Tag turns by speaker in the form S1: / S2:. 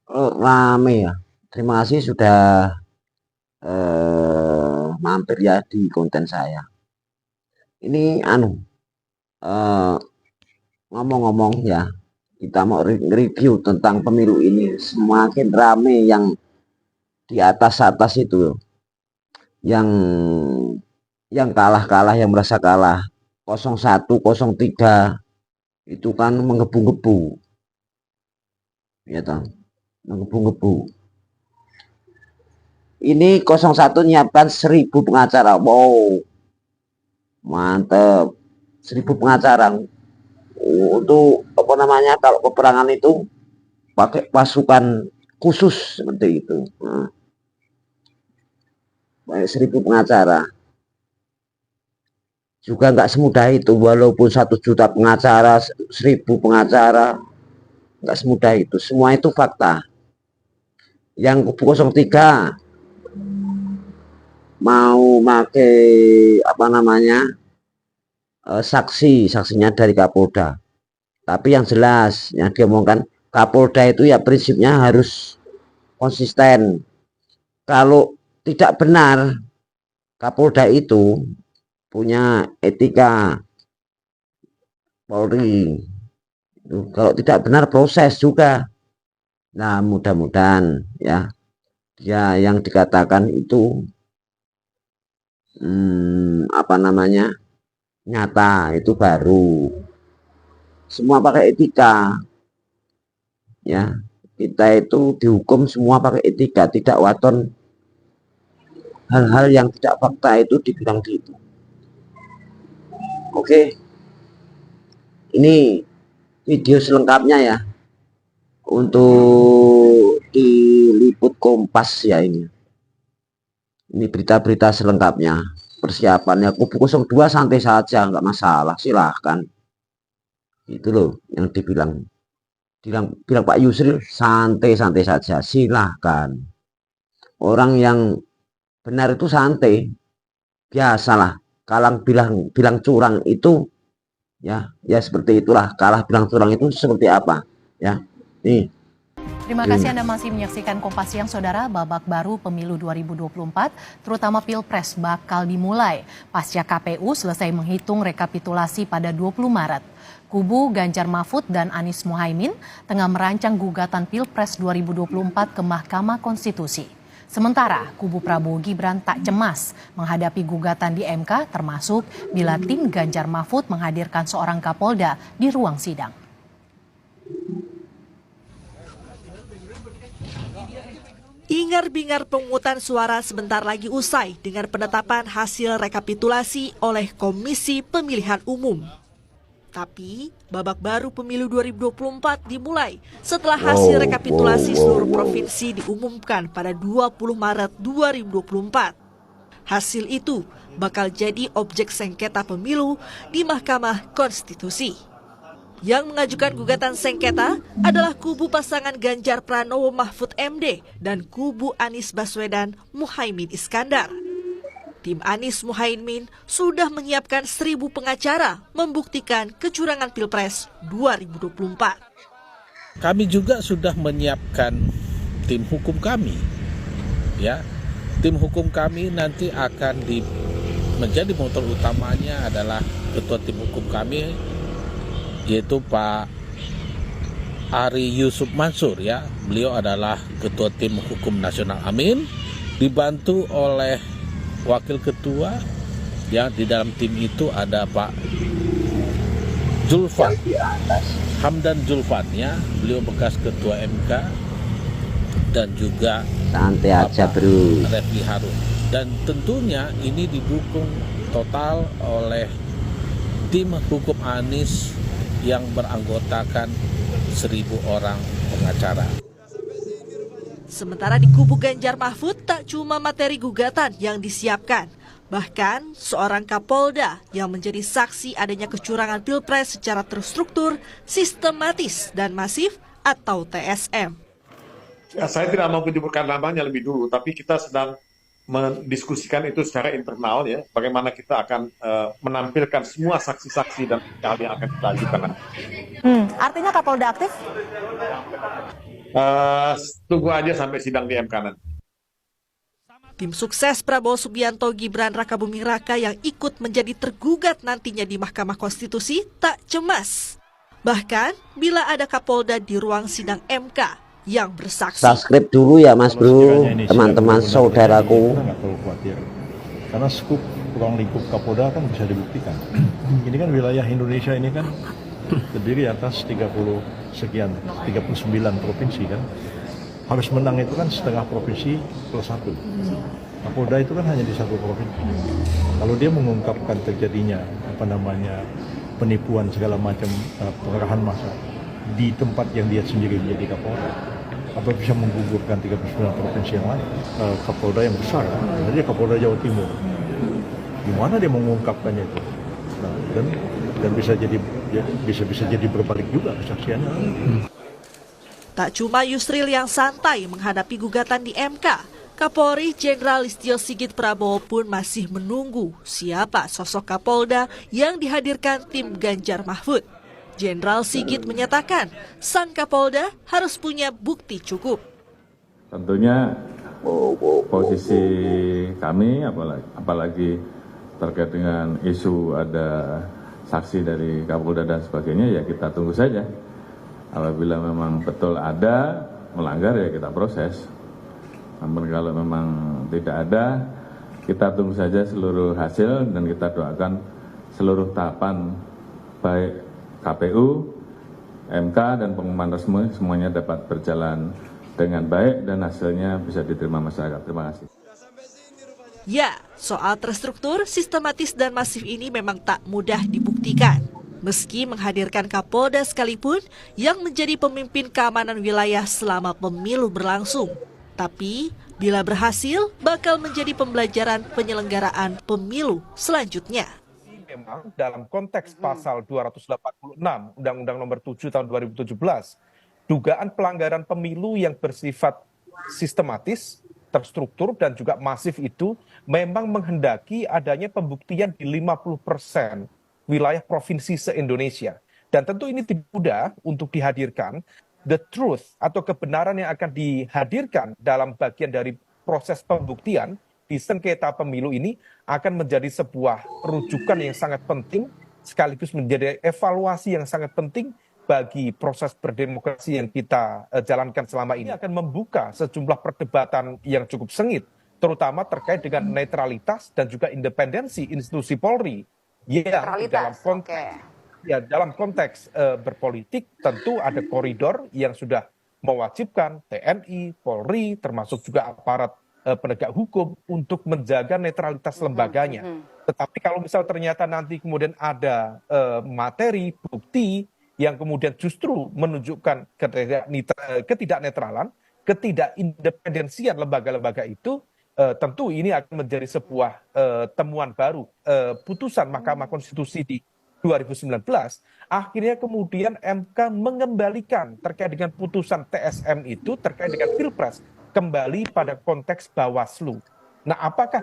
S1: Oh, rame ya. Terima kasih sudah mampir ya di konten saya. Ini eh, ngomong-ngomong ya, kita mau review tentang pemilu ini. Semakin rame yang di atas-atas itu, yang kalah-kalah, yang merasa kalah. 01, 03 itu kan menggebu-gebu, ya toh, menggebu-gebu. Ini 01 nyiapkan 1.000 pengacara. Wow, mantep. 1.000 pengacara untuk apa namanya, kalau peperangan itu pakai pasukan khusus seperti itu. Nah, pakai 1.000 pengacara juga nggak semudah itu, walaupun 1 juta pengacara, 1.000 pengacara, nggak semudah itu. Semua itu fakta. Yang kubu 03 mau pakai apa namanya, saksinya dari Kapolda. Tapi yang jelas yang diomongkan Kapolda itu ya prinsipnya harus konsisten. Kalau tidak benar, Kapolda itu punya etika Polri. Kalau tidak benar proses juga. Nah, mudah-mudahan ya, ya yang dikatakan itu apa namanya, nyata itu baru. Semua pakai etika ya. Kita itu dihukum semua pakai etika, tidak waton hal-hal yang tidak fakta itu dibilang gitu. Oke, ini video selengkapnya ya untuk diliput Kompas ya ini. Ini berita-berita selengkapnya. Persiapannya kubu 02 santai saja, nggak masalah, silahkan. Itu loh yang bilang Pak Yusril, santai-santai saja, silahkan. Orang yang benar itu santai, biasalah. Kalang bilang curang itu ya, ya seperti itulah. Kalah bilang curang itu seperti apa ya. Nih.
S2: Terima kasih Anda masih menyaksikan Kompas Siang, Saudara. Babak baru pemilu 2024, terutama Pilpres, bakal dimulai pasca KPU selesai menghitung rekapitulasi pada 20 Maret. Kubu Ganjar Mahfud dan Anies Mohaimin tengah merancang gugatan Pilpres 2024 ke Mahkamah Konstitusi. Sementara kubu Prabowo Gibran tak cemas menghadapi gugatan di MK, termasuk bila tim Ganjar Mahfud menghadirkan seorang Kapolda di ruang sidang.
S3: Ingar-bingar pemungutan suara sebentar lagi usai dengan penetapan hasil rekapitulasi oleh Komisi Pemilihan Umum. Tapi, babak baru pemilu 2024 dimulai setelah hasil rekapitulasi seluruh provinsi diumumkan pada 20 Maret 2024. Hasil itu bakal jadi objek sengketa pemilu di Mahkamah Konstitusi. Yang mengajukan gugatan sengketa adalah kubu pasangan Ganjar Pranowo Mahfud MD dan kubu Anies Baswedan Muhaimin Iskandar. Tim Anies Muhaimin sudah menyiapkan 1.000 pengacara membuktikan kecurangan Pilpres 2024.
S4: Kami juga sudah menyiapkan tim hukum kami. Ya, tim hukum kami nanti akan menjadi motor utamanya adalah ketua tim hukum kami, yaitu Pak Ari Yusuf Mansur ya. Beliau adalah ketua tim hukum nasional Amin, dibantu oleh wakil ketua ya. Di dalam tim itu ada Pak Julfan Hamdan Julfan ya, beliau bekas ketua MK, dan juga
S1: Santai aja bro,
S4: Refli Harun. Dan tentunya ini didukung total oleh tim hukum Anies yang beranggotakan 1.000 orang pengacara.
S3: Sementara di kubu Ganjar Mahfud tak cuma materi gugatan yang disiapkan. Bahkan seorang Kapolda yang menjadi saksi adanya kecurangan Pilpres secara terstruktur, sistematis, dan masif atau TSM.
S5: Ya, saya tidak mau menyebutkan namanya lebih dulu, tapi kita sedang mendiskusikan itu secara internal ya, bagaimana kita akan menampilkan semua saksi-saksi dan hal yang akan kita ajukan.
S2: Artinya Kapolda aktif?
S5: Tunggu aja sampai sidang di MK nanti.
S3: Tim sukses Prabowo Subianto Gibran Rakabuming Raka yang ikut menjadi tergugat nantinya di Mahkamah Konstitusi tak cemas. Bahkan bila ada Kapolda di ruang sidang MK yang bersaksi.
S1: Subscribe dulu ya Mas Bro, teman-teman saudaraku.
S6: Kita nggak perlu khawatir. Karena skup ruang lingkup Kapolda kan bisa dibuktikan. Ini kan wilayah Indonesia ini kan terdiri atas 30 sekian, 39 provinsi kan. Harus menang itu kan setengah provinsi plus 1. Kapolda itu kan hanya di satu provinsi. Kalau dia mengungkapkan terjadinya penipuan segala macam pengerahan massa di tempat yang dia sendiri menjadi Kapolda, apa bisa menggugurkan 39 provinsi yang lain? Kapolda yang besar, jadi Kapolda Jawa Timur. Gimana dia mengungkapkannya itu? Nah, dan bisa jadi berbalik juga kesaksiannya.
S3: Tak cuma Yusril yang santai menghadapi gugatan di MK, Kapolri Jenderal Listio Sigit Prabowo pun masih menunggu siapa sosok Kapolda yang dihadirkan tim Ganjar Mahfud. Jenderal Sigit menyatakan sang Kapolda harus punya bukti cukup.
S7: Tentunya posisi kami apalagi terkait dengan isu ada saksi dari Kapolda dan sebagainya, ya kita tunggu saja. Apabila memang betul ada melanggar, ya kita proses. Namun kalau memang tidak ada, kita tunggu saja seluruh hasil dan kita doakan seluruh tahapan baik KPU, MK dan pengumuman resmi semuanya dapat berjalan dengan baik dan hasilnya bisa diterima masyarakat. Terima kasih.
S3: Ya, soal terstruktur, sistematis dan masif ini memang tak mudah dibuktikan. Meski menghadirkan Kapolda sekalipun yang menjadi pemimpin keamanan wilayah selama pemilu berlangsung. Tapi, bila berhasil, bakal menjadi pembelajaran penyelenggaraan pemilu selanjutnya.
S8: Memang dalam konteks pasal 286 Undang-Undang Nomor 7 Tahun 2017, dugaan pelanggaran pemilu yang bersifat sistematis, terstruktur, dan juga masif itu memang menghendaki adanya pembuktian di 50% wilayah provinsi se-Indonesia. Dan tentu ini tidak mudah untuk dihadirkan. The truth atau kebenaran yang akan dihadirkan dalam bagian dari proses pembuktian di sengketa pemilu ini akan menjadi sebuah rujukan yang sangat penting, sekaligus menjadi evaluasi yang sangat penting bagi proses berdemokrasi yang kita jalankan selama ini. Akan membuka sejumlah perdebatan yang cukup sengit, terutama terkait dengan netralitas dan juga independensi institusi Polri. Dalam konteks berpolitik tentu ada koridor yang sudah mewajibkan TNI, Polri, termasuk juga aparat penegak hukum untuk menjaga netralitas lembaganya. Tetapi kalau misal ternyata nanti kemudian ada materi, bukti yang kemudian justru menunjukkan ketidaknetralan, ketidakindependensian lembaga-lembaga itu, tentu ini akan menjadi sebuah temuan baru. Putusan Mahkamah Konstitusi di 2019, akhirnya kemudian MK mengembalikan terkait dengan putusan TSM itu terkait dengan Pilpres kembali pada konteks Bawaslu. Nah, apakah